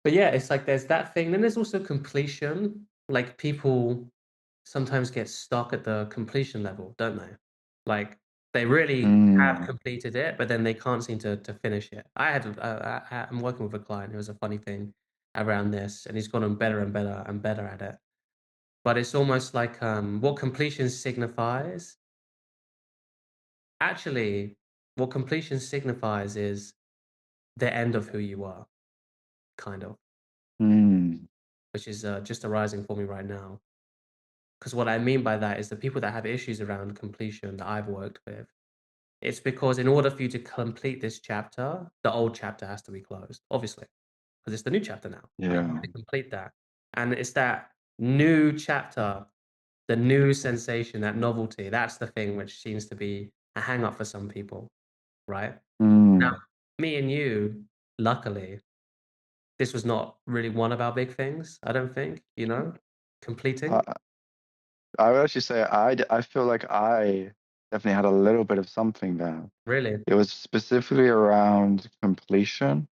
[SPEAKER 1] But yeah, it's like there's that thing. Then there's also completion. Like people sometimes get stuck at the completion level, don't they? Like they really have
[SPEAKER 2] Mm.
[SPEAKER 1] completed it, but then they can't seem to finish it. I'm working with a client who has a funny thing around this, and he's gotten better and better and better at it. But it's almost like what completion signifies. Actually, what completion signifies is the end of who you are, kind of,
[SPEAKER 2] Mm.
[SPEAKER 1] which is just arising for me right now. Because what I mean by that is the people that have issues around completion that I've worked with, it's because in order for you to complete this chapter, the old chapter has to be closed, obviously, because it's the new chapter now, but you have
[SPEAKER 2] Yeah.
[SPEAKER 1] to complete that. And it's that new chapter, the new sensation, that novelty, that's the thing which seems to be a hang up for some people, right? Now,
[SPEAKER 2] Mm.
[SPEAKER 1] me and you, luckily, this was not really one of our big things, I don't think, completing.
[SPEAKER 2] I, I would actually say I feel like I definitely had a little bit of something there.
[SPEAKER 1] Really?
[SPEAKER 2] It was specifically around completion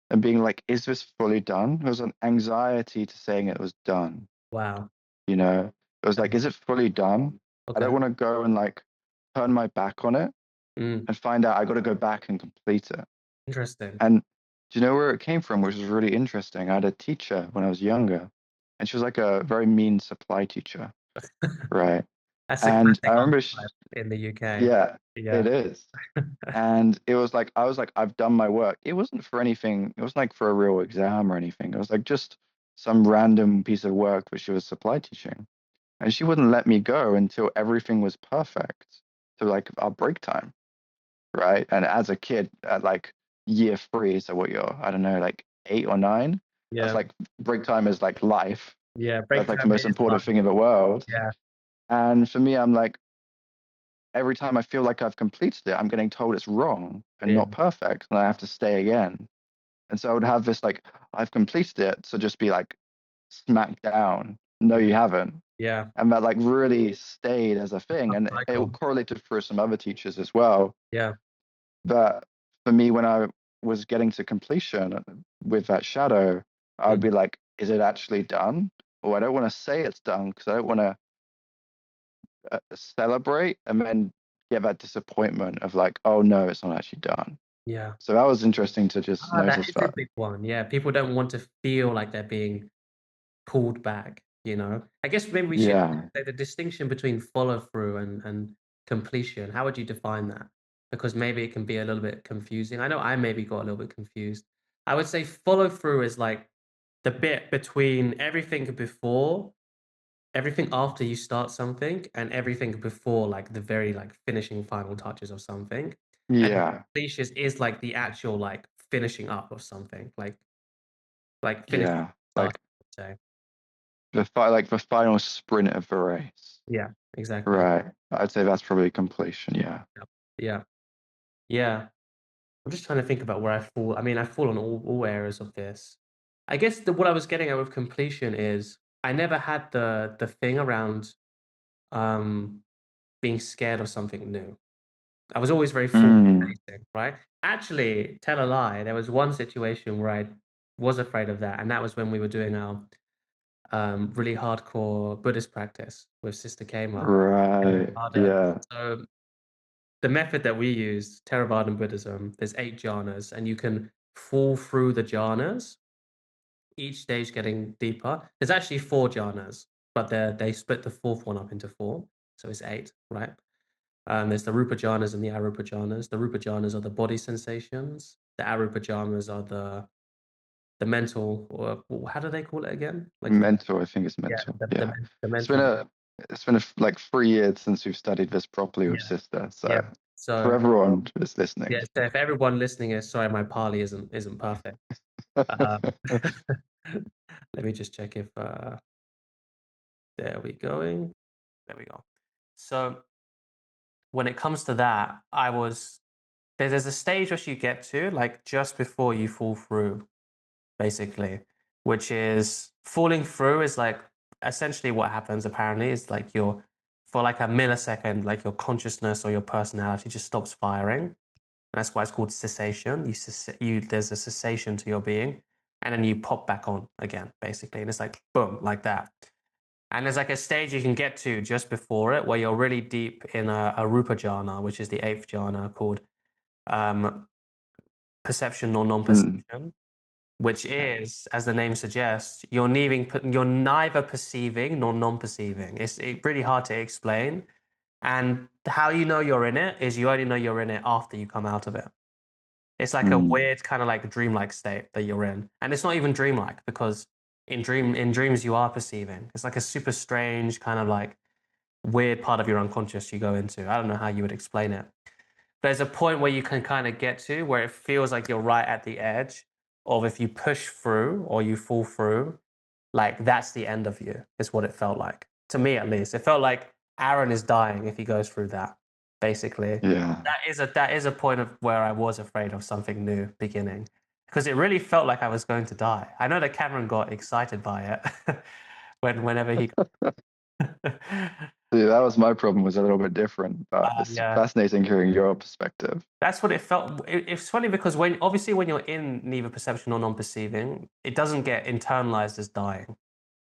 [SPEAKER 2] and being like, is this fully done? There was an anxiety to saying it was done,
[SPEAKER 1] Wow.
[SPEAKER 2] you know? It was like,
[SPEAKER 1] Um,
[SPEAKER 2] is it fully done? I don't
[SPEAKER 1] okay.
[SPEAKER 2] want to go and like turn my back on it
[SPEAKER 1] Mm,
[SPEAKER 2] and find out I got to go back and complete it.
[SPEAKER 1] interesting.
[SPEAKER 2] And do you know where it came from, which was really interesting? I had a teacher when I was younger, and she was like a very mean supply teacher, right?
[SPEAKER 1] That's a
[SPEAKER 2] And
[SPEAKER 1] classic
[SPEAKER 2] I remember,
[SPEAKER 1] archetype in the UK.
[SPEAKER 2] yeah, it
[SPEAKER 1] Yeah.
[SPEAKER 2] is. And it was like, I was like, I've done my work. It wasn't for anything, it wasn't like for a real exam or anything. It was like just some random piece of work which she was supply teaching. And she wouldn't let me go until everything was perfect to like our break time, right? And as a kid at like year three, so what you're, I don't know, like 8 or 9, that's
[SPEAKER 1] Yeah.
[SPEAKER 2] like break time is like life.
[SPEAKER 1] Yeah.
[SPEAKER 2] That's
[SPEAKER 1] Break
[SPEAKER 2] like the
[SPEAKER 1] time
[SPEAKER 2] most
[SPEAKER 1] is life.
[SPEAKER 2] important thing in the world.
[SPEAKER 1] Yeah.
[SPEAKER 2] And for me, I'm like, every time I feel like I've completed it, I'm getting told it's wrong and
[SPEAKER 1] Yeah.
[SPEAKER 2] not perfect, and I have to stay again. And so I would have this like, I've completed it, so just be like smacked down. No,
[SPEAKER 1] Yeah.
[SPEAKER 2] you haven't.
[SPEAKER 1] Yeah.
[SPEAKER 2] And that like really stayed as a thing.
[SPEAKER 1] Tough
[SPEAKER 2] And it
[SPEAKER 1] cycle.
[SPEAKER 2] correlated for some other teachers as well.
[SPEAKER 1] Yeah.
[SPEAKER 2] But for me, when I was getting to completion with that shadow, I would
[SPEAKER 1] Mm.
[SPEAKER 2] be like, is it actually done? Or I don't want to say it's done because I don't want to celebrate and then get that disappointment of like, oh no, it's not actually done.
[SPEAKER 1] Yeah.
[SPEAKER 2] So that was interesting to just
[SPEAKER 1] That
[SPEAKER 2] notice
[SPEAKER 1] is a
[SPEAKER 2] that.
[SPEAKER 1] big one. Yeah. People don't want to feel like they're being pulled back. I guess maybe we should
[SPEAKER 2] Yeah.
[SPEAKER 1] say the distinction between follow through and completion. How would you define that? Because maybe it can be a little bit confusing. I know I maybe got a little bit confused. I would say follow through is like the bit between everything after you start something and everything before like the very like finishing final touches of something. And then
[SPEAKER 2] Yeah.
[SPEAKER 1] completion is like the actual like finishing up of something, like finishing
[SPEAKER 2] Yeah.
[SPEAKER 1] start,
[SPEAKER 2] Like
[SPEAKER 1] say.
[SPEAKER 2] like the final sprint of the race.
[SPEAKER 1] Yeah, exactly.
[SPEAKER 2] Right. I'd say that's probably completion. Yeah.
[SPEAKER 1] Yeah. Yeah. Yeah. I'm just trying to think about where I fall. I mean, I fall on all areas of this. I guess what I was getting at with completion is I never had the thing around um being scared of something new. I was always very forward
[SPEAKER 2] Mm.
[SPEAKER 1] facing, right? Actually, tell a lie, there was one situation where I was afraid of that, and that was when we were doing our really hardcore Buddhist practice with Sister Kama in
[SPEAKER 2] Right.
[SPEAKER 1] Nevada.
[SPEAKER 2] Yeah.
[SPEAKER 1] So the method that we use, Theravadan Buddhism, there's 8 jhanas, and you can fall through the jhanas, each stage getting deeper. There's actually 4 jhanas, but they split the fourth one up into 4, so it's 8, right? There's the Rupa jhanas and the Arupa jhanas. The Rupa jhanas are the body sensations. The Arupa jhanas are the mental, or how do they call it again? Like
[SPEAKER 2] Mental. I think it's
[SPEAKER 1] yeah,
[SPEAKER 2] mental.
[SPEAKER 1] the the,
[SPEAKER 2] Yeah.
[SPEAKER 1] men- the
[SPEAKER 2] It's been
[SPEAKER 1] mental.
[SPEAKER 2] a like 3 years since we've studied this properly with
[SPEAKER 1] Yeah,
[SPEAKER 2] Sister.
[SPEAKER 1] yeah.
[SPEAKER 2] So for
[SPEAKER 1] So
[SPEAKER 2] everyone who's listening.
[SPEAKER 1] yeah, so if everyone listening is sorry, my Pali isn't perfect. Um, let me just check if there we going. There we go. So when it comes to that, there's a stage which you get to like just before you fall through, basically, which is falling through is like essentially what happens apparently is like you're for like a millisecond, like your consciousness or your personality just stops firing. And that's why it's called cessation. There's a cessation to your being, and then you pop back on again, basically. And it's like boom, like that. And there's like a stage you can get to just before it where you're really deep in a rupa jhana, which is the eighth jhana called um, perception or
[SPEAKER 2] Mm,
[SPEAKER 1] non-perception, which is, as the name suggests, you're neither perceiving nor non-perceiving. It's really hard to explain. And how you know you're in it is you only know you're in it after you come out of it. It's like a
[SPEAKER 2] mm,
[SPEAKER 1] weird kind of like dreamlike state that you're in. And it's not even dreamlike because in dreams you are perceiving. It's like a super strange kind of like weird part of your unconscious you go into. I don't know how you would explain it. There's a point where you can kind of get to where it feels like you're right at the edge of if you push through or you fall through, like that's the end of you, is what it felt like. To me at least. It felt like Aaron is dying if he goes through that, basically.
[SPEAKER 2] yeah.
[SPEAKER 1] That is a point of where I was afraid of something new beginning. Because it really felt like I was going to die. I know that Cameron got excited by it whenever he
[SPEAKER 2] See, that was my problem, was a little bit different, but it's
[SPEAKER 1] yeah.
[SPEAKER 2] fascinating hearing your perspective.
[SPEAKER 1] That's what it felt. It's funny because when you're in neither perception or non-perceiving, it doesn't get internalized as dying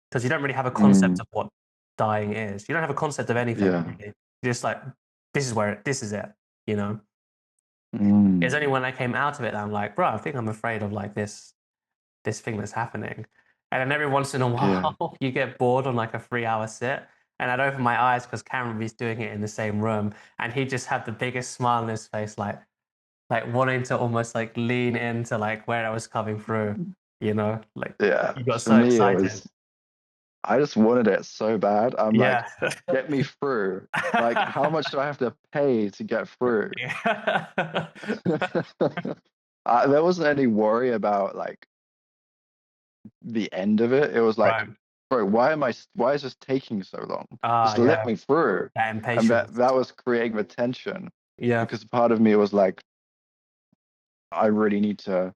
[SPEAKER 1] because you don't really have a concept
[SPEAKER 2] Mm,
[SPEAKER 1] of what dying is. You don't have a concept of anything
[SPEAKER 2] yeah.
[SPEAKER 1] really. You're just like, this is it. You know. It's
[SPEAKER 2] Mm,
[SPEAKER 1] only when I came out of it that I'm like, bro, I think I'm afraid of like this thing that's happening. And then every once in a
[SPEAKER 2] yeah.
[SPEAKER 1] while, you get bored on like a 3 hour sit. And I'd open my eyes because Cameron was doing it in the same room, and he just had the biggest smile on his face, like wanting to almost like lean into like where I was coming through, like
[SPEAKER 2] Yeah.
[SPEAKER 1] you got
[SPEAKER 2] For
[SPEAKER 1] so
[SPEAKER 2] me, it
[SPEAKER 1] excited.
[SPEAKER 2] was, I just wanted it so bad. I'm like,
[SPEAKER 1] Yeah.
[SPEAKER 2] get me through. Like, how much do I have to pay to get through?
[SPEAKER 1] Yeah.
[SPEAKER 2] There wasn't any worry about like the end of it. It was like,
[SPEAKER 1] Right.
[SPEAKER 2] bro, why is this taking so long?
[SPEAKER 1] Ah,
[SPEAKER 2] Just let
[SPEAKER 1] yeah.
[SPEAKER 2] me through.
[SPEAKER 1] That
[SPEAKER 2] And that
[SPEAKER 1] impatience.
[SPEAKER 2] that was creating the tension
[SPEAKER 1] Yeah.
[SPEAKER 2] because part of me was like, I really need to.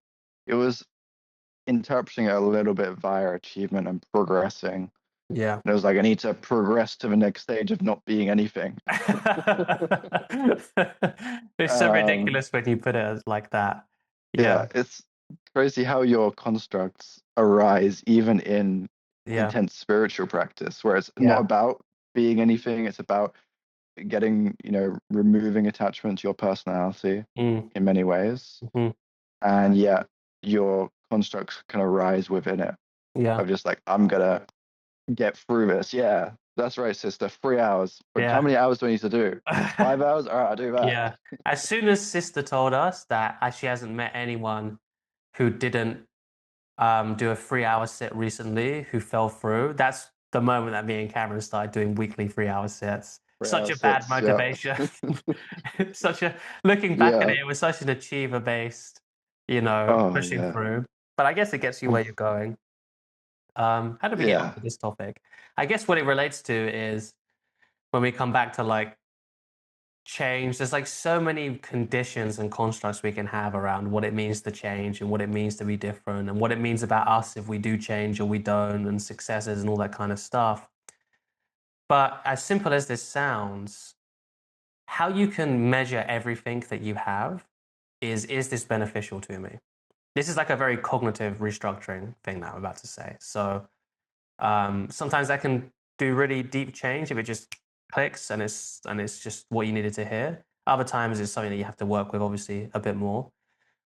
[SPEAKER 2] It was interpreting it a little bit via achievement and progressing.
[SPEAKER 1] Yeah.
[SPEAKER 2] And it was like, I need to progress to the next stage of not being anything.
[SPEAKER 1] It's so
[SPEAKER 2] Um,
[SPEAKER 1] ridiculous when you put it like that. Yeah.
[SPEAKER 2] yeah, it's crazy how your constructs arise even in
[SPEAKER 1] Yeah.
[SPEAKER 2] intense spiritual practice, where it's not
[SPEAKER 1] Yeah.
[SPEAKER 2] about being anything, it's about getting, removing attachment to your personality
[SPEAKER 1] Mm.
[SPEAKER 2] in many ways.
[SPEAKER 1] Mhm.
[SPEAKER 2] And yet your constructs can arise within it
[SPEAKER 1] Yeah.
[SPEAKER 2] of just like, I'm gonna get through this. Yeah, that's right, sister. 3 hours. But how
[SPEAKER 1] Yeah.
[SPEAKER 2] many hours do I need to do? 5 hours? All right, I'll do that.
[SPEAKER 1] Yeah. As soon as Sister told us that she hasn't met anyone who didn't do a 3 hour sit recently who fell through, that's the moment that me and Cameron started doing weekly 3 hour sits.
[SPEAKER 2] Three
[SPEAKER 1] Such a
[SPEAKER 2] hours
[SPEAKER 1] bad
[SPEAKER 2] sits. Yeah.
[SPEAKER 1] motivation. Such a Looking back at
[SPEAKER 2] Yeah.
[SPEAKER 1] it, it was such an achiever based,
[SPEAKER 2] Oh,
[SPEAKER 1] pushing
[SPEAKER 2] yeah.
[SPEAKER 1] through. But I guess it gets you where you're going. How did we get
[SPEAKER 2] Yeah.
[SPEAKER 1] onto this topic? I guess what it relates to is when we come back to like change, there's like so many conditions and constructs we can have around what it means to change and what it means to be different and what it means about us if we do change or we don't, and successes and all that kind of stuff. But as simple as this sounds, how you can measure everything that you have is this beneficial to me? This is like a very cognitive restructuring thing that I'm about to say. So sometimes that can do really deep change if it just clicks and it's just what you needed to hear. Other times it's something that you have to work with, obviously, a bit more.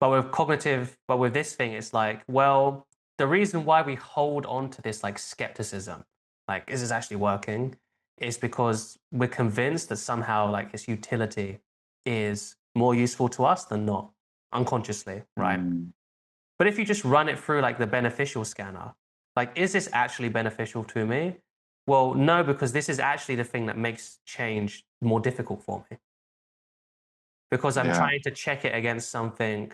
[SPEAKER 1] But with this thing, it's like, well, the reason why we hold on to this like skepticism, like, is this actually working, is because we're convinced that somehow like its utility is more useful to us than not, unconsciously, right?
[SPEAKER 2] Mm,
[SPEAKER 1] But if you just run it through like the beneficial scanner, like, is this actually beneficial to me? Well, no, because this is actually the thing that makes change more difficult for me because I'm
[SPEAKER 2] yeah.
[SPEAKER 1] trying to check it against something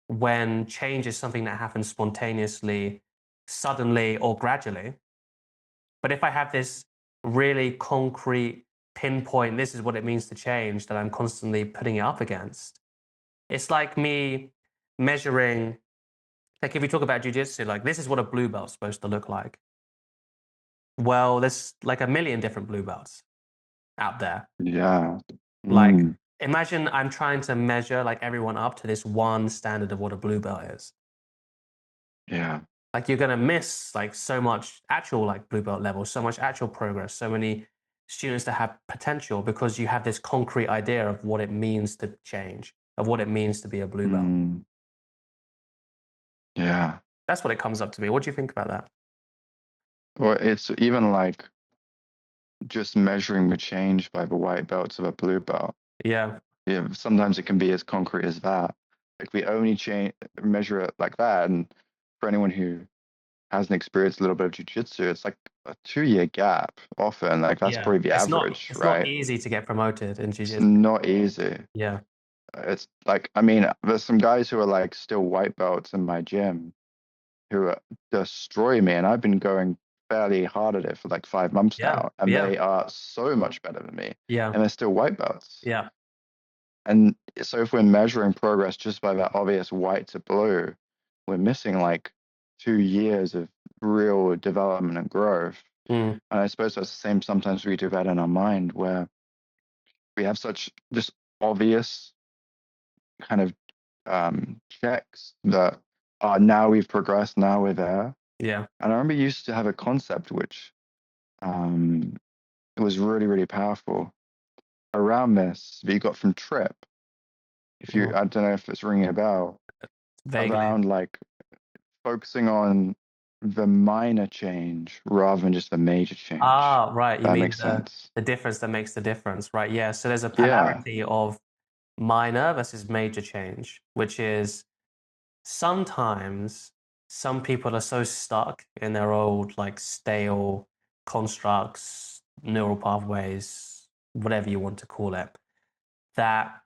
[SPEAKER 1] when change is something that happens spontaneously, suddenly, or gradually. But if I have this really concrete pinpoint, this is what it means to change that I'm constantly putting it up against, it's like me measuring. Like if we talk about jujitsu, like this is what a blue belt's supposed to look like. Well, there's like a million different blue belts. out there.
[SPEAKER 2] Yeah.
[SPEAKER 1] Like,
[SPEAKER 2] Mm.
[SPEAKER 1] imagine I'm trying to measure like everyone up to this one standard of what a blue belt is.
[SPEAKER 2] Yeah.
[SPEAKER 1] Like you're gonna miss like so much actual like blue belt level, so much actual progress, so many students that have potential because you have this concrete idea of what it means to change, of what it means to be a blue belt.
[SPEAKER 2] Mm. Yeah.
[SPEAKER 1] That's what it comes up to be. What do you think about that?
[SPEAKER 2] Or it's even like just measuring the change by the white belts of a blue belt.
[SPEAKER 1] Yeah,
[SPEAKER 2] Yeah, sometimes it can be as concrete as that. Like we only change measure it like that, and for anyone who hasn't experienced a little bit of jujitsu, it's like a 2 year gap often. Like that's
[SPEAKER 1] yeah.
[SPEAKER 2] probably the
[SPEAKER 1] It's not
[SPEAKER 2] average,
[SPEAKER 1] it's not
[SPEAKER 2] right?
[SPEAKER 1] easy to get promoted in
[SPEAKER 2] It's
[SPEAKER 1] jiu-jitsu.
[SPEAKER 2] not easy.
[SPEAKER 1] Yeah,
[SPEAKER 2] It's like, I mean, there's some guys who are like still white belts in my gym who destroy me, and I've been going fairly hard at it for like 5 months
[SPEAKER 1] yeah,
[SPEAKER 2] now, and
[SPEAKER 1] yeah,
[SPEAKER 2] they are so much better than me,
[SPEAKER 1] yeah,
[SPEAKER 2] and they're still white belts.
[SPEAKER 1] yeah.
[SPEAKER 2] And so if we're measuring progress just by that obvious white to blue, we're missing like 2 years of real development and growth.
[SPEAKER 1] Mm,
[SPEAKER 2] And I suppose that's the same sometimes we do that in our mind where we have such just obvious kind of checks that now we've progressed, now we're there.
[SPEAKER 1] yeah.
[SPEAKER 2] And I remember you used to have a concept which um, was really, really powerful around this that you got from Trip. If you,
[SPEAKER 1] Mm.
[SPEAKER 2] I don't know if it's ringing a bell,
[SPEAKER 1] Vaguely.
[SPEAKER 2] around like focusing on the minor change rather than just the major change.
[SPEAKER 1] Ah, right. You
[SPEAKER 2] That
[SPEAKER 1] mean
[SPEAKER 2] makes sense.
[SPEAKER 1] the difference that makes the difference, right? Yeah. So there's a
[SPEAKER 2] Yeah,
[SPEAKER 1] polarity of minor versus major change, which is sometimes some people are so stuck in their old, like stale constructs, neural pathways, whatever you want to call it, that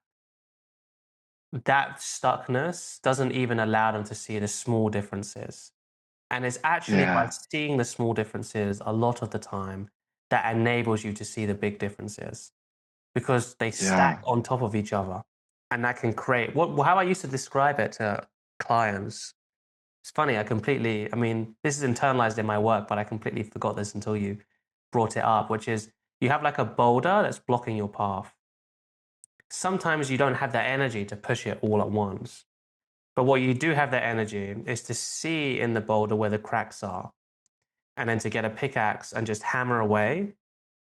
[SPEAKER 1] that stuckness doesn't even allow them to see the small differences. And it's actually by
[SPEAKER 2] yeah,
[SPEAKER 1] seeing the small differences a lot of the time that enables you to see the big differences because they stack
[SPEAKER 2] yeah.
[SPEAKER 1] on top of each other. And that can create how I used to describe it to clients. It's funny, I mean, this is internalized in my work, but I completely forgot this until you brought it up, which is you have like a boulder that's blocking your path. Sometimes you don't have that energy to push it all at once. But what you do have that energy is to see in the boulder where the cracks are and then to get a pickaxe and just hammer away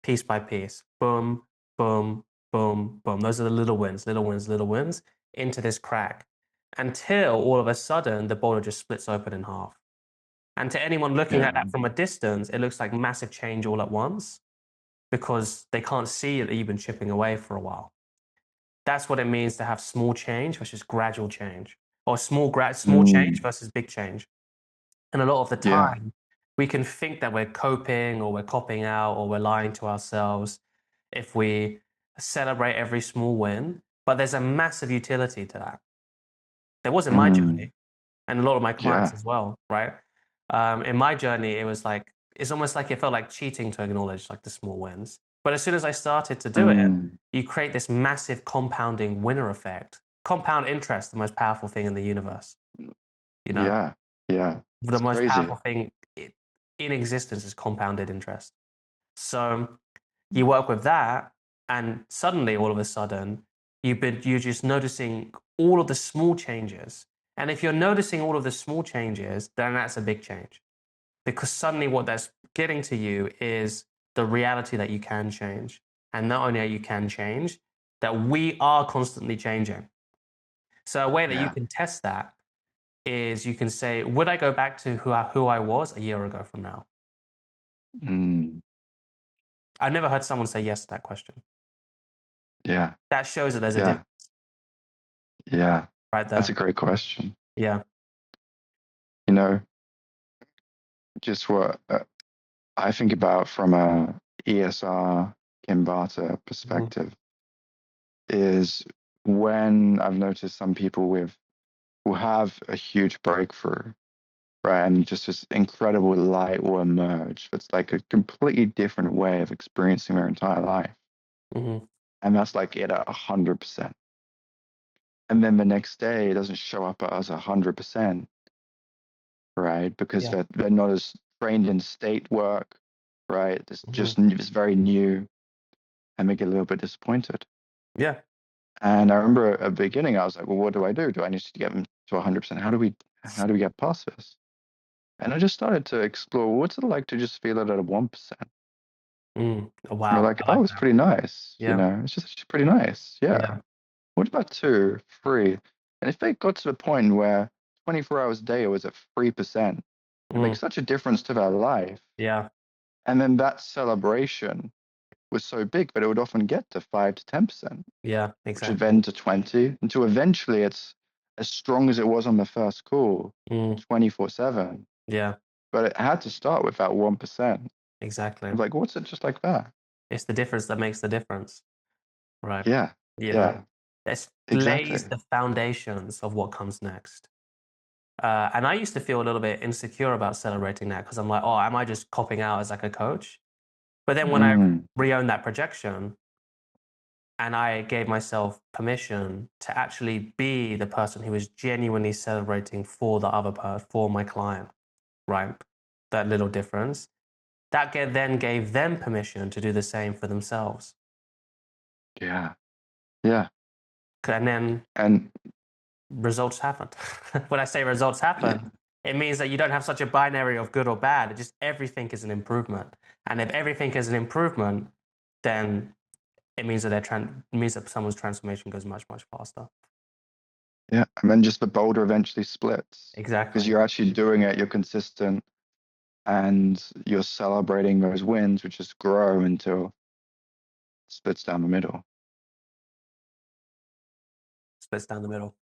[SPEAKER 1] piece by piece. Boom, boom, boom, boom. Those are the little wins, little wins, little wins into this crack until all of a sudden the boulder just splits open in half. And to anyone looking at
[SPEAKER 2] Yeah.
[SPEAKER 1] that from a distance, it looks like massive change all at once because they can't see that you've been chipping away for a while. That's what it means to have small change versus gradual change, or small change
[SPEAKER 2] Mm,
[SPEAKER 1] versus big change. And a lot of the
[SPEAKER 2] yeah.
[SPEAKER 1] time, we can think that we're coping or we're copping out or we're lying to ourselves if we celebrate every small win. But there's a massive utility to that. There was in my
[SPEAKER 2] Mm,
[SPEAKER 1] journey and a lot of my clients
[SPEAKER 2] yeah.
[SPEAKER 1] as well, right? In my journey, it was like, it's almost like it felt like cheating to acknowledge like the small wins. But as soon as I started to do it,
[SPEAKER 2] Mm,
[SPEAKER 1] you create this massive compounding winner effect. Compound interest, the most powerful thing in the universe, you know?
[SPEAKER 2] yeah. Yeah.
[SPEAKER 1] The
[SPEAKER 2] It's
[SPEAKER 1] most
[SPEAKER 2] crazy.
[SPEAKER 1] powerful thing in existence is compounded interest. So you work with that, and suddenly, all of a sudden, you're just noticing all of the small changes. And if you're noticing all of the small changes, then that's a big change because suddenly what that's getting to you is the reality that you can change. And not only are you can change, that we are constantly changing. So a way that you
[SPEAKER 2] Yeah.
[SPEAKER 1] can test that is you can say, would I go back to who I was a year ago from now?
[SPEAKER 2] Mm,
[SPEAKER 1] I've never heard someone say yes to that question.
[SPEAKER 2] yeah.
[SPEAKER 1] That shows that there's a
[SPEAKER 2] Yeah.
[SPEAKER 1] difference
[SPEAKER 2] Yeah.
[SPEAKER 1] right
[SPEAKER 2] That's
[SPEAKER 1] there.
[SPEAKER 2] a great question.
[SPEAKER 1] Yeah.
[SPEAKER 2] You know, just what I think about from a ESR Kimbata
[SPEAKER 1] Mhm.
[SPEAKER 2] perspective is when I've noticed some people with who have a huge breakthrough, right? And just this incredible light will emerge. That's like a completely different way of experiencing their entire life.
[SPEAKER 1] Mhm.
[SPEAKER 2] And that's like it at 100%. And then the next day it doesn't show up as 100%, right? Because
[SPEAKER 1] Yeah.
[SPEAKER 2] they're not as trained in state work, right?
[SPEAKER 1] Mhm.
[SPEAKER 2] It's very new. and make you a little bit disappointed.
[SPEAKER 1] Yeah.
[SPEAKER 2] And I remember at the beginning, I was like, well, what do I do? Do I need to get them to 100%? How do we get past this? And I just started to explore, well, what's it like to just feel it at a 1%?
[SPEAKER 1] Oh,
[SPEAKER 2] We're
[SPEAKER 1] wow.
[SPEAKER 2] like,
[SPEAKER 1] I
[SPEAKER 2] oh,
[SPEAKER 1] like
[SPEAKER 2] it's
[SPEAKER 1] that.
[SPEAKER 2] pretty nice.
[SPEAKER 1] Yeah.
[SPEAKER 2] It's just actually pretty nice. Yeah.
[SPEAKER 1] Yeah.
[SPEAKER 2] What about 2, 3? And if they got to the point where 24 hours a day it was at 3%, it
[SPEAKER 1] Mm,
[SPEAKER 2] makes such a difference to their life.
[SPEAKER 1] yeah.
[SPEAKER 2] And then that celebration was so big that it would often get to 5 to 10%,
[SPEAKER 1] Yeah.
[SPEAKER 2] which is
[SPEAKER 1] Exactly.
[SPEAKER 2] then to 20, until eventually it's as strong as it was on the first call,
[SPEAKER 1] Mm,
[SPEAKER 2] 24/7.
[SPEAKER 1] yeah.
[SPEAKER 2] But it had to start with that 1%.
[SPEAKER 1] Exactly.
[SPEAKER 2] I'm like, what's it just like that?
[SPEAKER 1] It's the difference that makes the difference. Right.
[SPEAKER 2] Yeah,
[SPEAKER 1] You know,
[SPEAKER 2] yeah,
[SPEAKER 1] it
[SPEAKER 2] exactly.
[SPEAKER 1] lays the foundations of what comes next. And I used to feel a little bit insecure about celebrating that because I'm like, oh, am I just copping out as like a coach? But then when I
[SPEAKER 2] Mm,
[SPEAKER 1] re-owned that projection and I gave myself permission to actually be the person who was genuinely celebrating for the other person, for my client, right? That little difference. Then gave them permission to do the same for themselves.
[SPEAKER 2] yeah, yeah.
[SPEAKER 1] And then
[SPEAKER 2] And
[SPEAKER 1] results happen. When I say results
[SPEAKER 2] yeah,
[SPEAKER 1] happen, it means that you don't have such a binary of good or bad. It just everything is an improvement. And if everything is an improvement, then it means that it means that someone's transformation goes much, much faster.
[SPEAKER 2] yeah. And then just the boulder eventually splits because
[SPEAKER 1] Exactly.
[SPEAKER 2] you're actually doing it, you're consistent, and you're celebrating those wins, which just grow until it splits down the middle.
[SPEAKER 1] Splits down the middle.